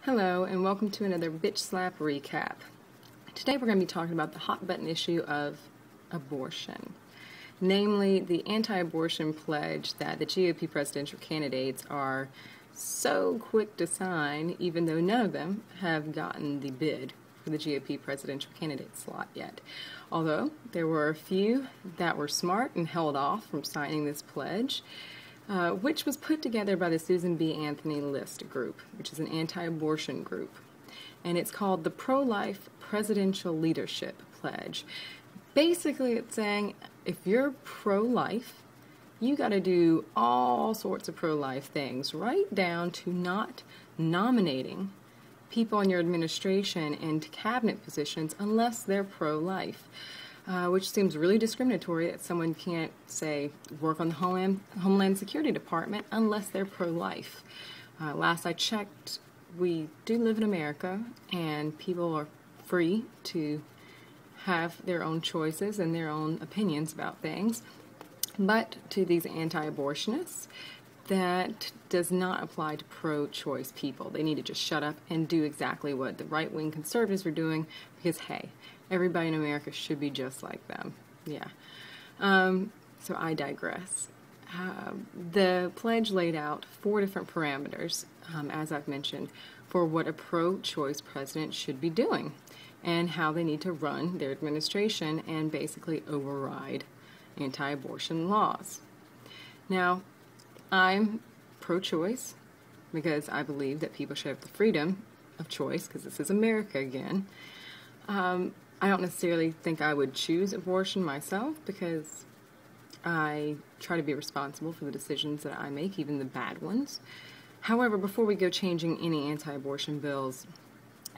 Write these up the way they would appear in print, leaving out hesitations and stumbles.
Hello, and welcome to another Bitch Slap Recap. Today we're going to be talking about the hot button issue of abortion, namely the anti-abortion pledge that the GOP presidential candidates are so quick to sign, even though none of them have gotten the bid for the GOP presidential candidate slot yet. Although there were a few that were smart and held off from signing this pledge, which was put together by the Susan B. Anthony List group, which is an anti-abortion group. And it's called the Pro-Life Presidential Leadership Pledge. Basically, it's saying if you're pro-life, you got to do all sorts of pro-life things, right down to not nominating people in your administration into cabinet positions unless they're pro-life. Which seems really discriminatory that someone can't, say, work on the Homeland Security Department unless they're pro-life. Last I checked, we do live in America, and people are free to have their own choices and their own opinions about things. But to these anti-abortionists, that does not apply to pro-choice people. They need to just shut up and do exactly what the right-wing conservatives are doing because, hey, everybody in America should be just like them. Yeah. So I digress. The pledge laid out 4 different parameters, as I've mentioned, for what a pro-choice president should be doing and how they need to run their administration and basically override anti-abortion laws. Now, I'm pro-choice because I believe that people should have the freedom of choice because this is America again. I don't necessarily think I would choose abortion myself because I try to be responsible for the decisions that I make, even the bad ones. However, before we go changing any anti-abortion bills,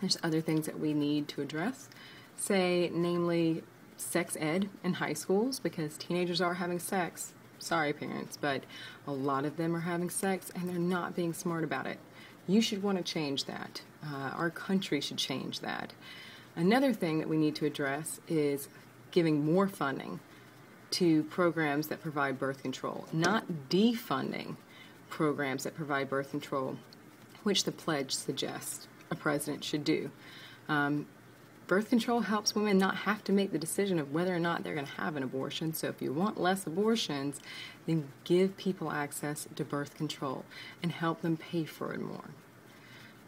there's other things that we need to address, say, namely, sex ed in high schools, because teenagers are having sex. Sorry, parents, but a lot of them are having sex and they're not being smart about it. You should want to change that. Our country should change that. Another thing that we need to address is giving more funding to programs that provide birth control, not defunding programs that provide birth control, which the pledge suggests a president should do. Birth control helps women not have to make the decision of whether or not they're going to have an abortion. So if you want less abortions, then give people access to birth control and help them pay for it more.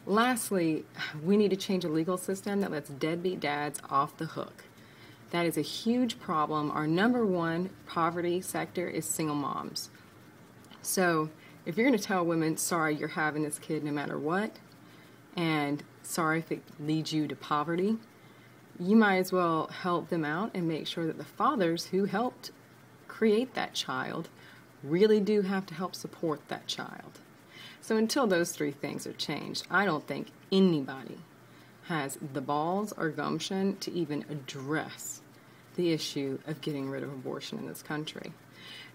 Lastly, we need to change a legal system that lets deadbeat dads off the hook. That is a huge problem. Our number one poverty sector is single moms. So if you're going to tell women, sorry, you're having this kid no matter what, and sorry if it leads you to poverty, you might as well help them out and make sure that the fathers who helped create that child really do have to help support that child. So until those 3 things are changed, I don't think anybody has the balls or gumption to even address the issue of getting rid of abortion in this country,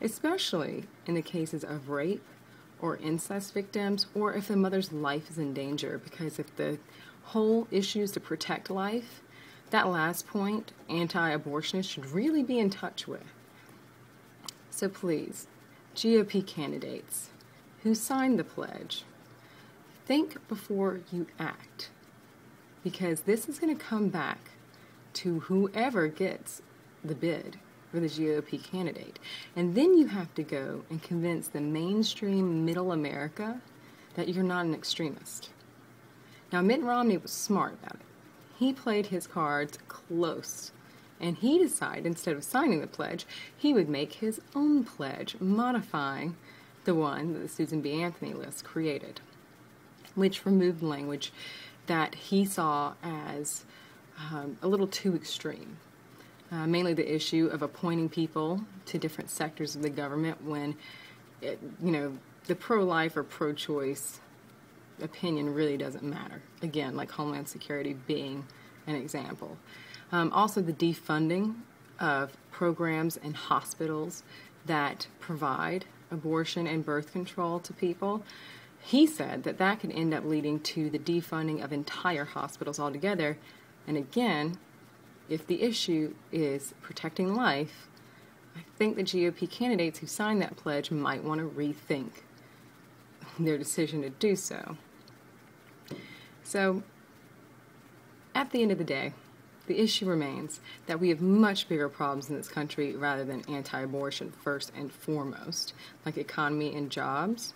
especially in the cases of rape or incest victims, or if the mother's life is in danger, because if the whole issue is to protect life, that last point, anti-abortionists should really be in touch with. So please, GOP candidates who signed the pledge, think before you act, because this is going to come back to whoever gets the bid for the GOP candidate. And then you have to go and convince the mainstream middle America that you're not an extremist. Now, Mitt Romney was smart about it. He played his cards close, and he decided, instead of signing the pledge, he would make his own pledge, modifying the one that the Susan B. Anthony List created, which removed language that he saw as a little too extreme. Mainly the issue of appointing people to different sectors of the government when, the pro-life or pro-choice opinion really doesn't matter. Again, like Homeland Security being an example. Also the defunding of programs and hospitals that provide abortion and birth control to people. He said that that could end up leading to the defunding of entire hospitals altogether. And again, if the issue is protecting life, I think the GOP candidates who signed that pledge might want to rethink their decision to do so. So, at the end of the day, the issue remains that we have much bigger problems in this country rather than anti-abortion first and foremost, like economy and jobs.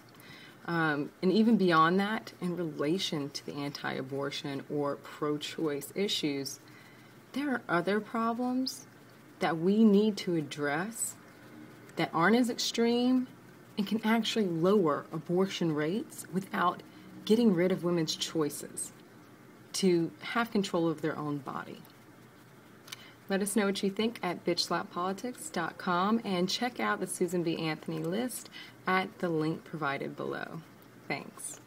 And even beyond that, in relation to the anti-abortion or pro-choice issues, there are other problems that we need to address that aren't as extreme and can actually lower abortion rates without getting rid of women's choices to have control of their own body. Let us know what you think at bitchslappolitics.com and check out the Susan B. Anthony list at the link provided below. Thanks.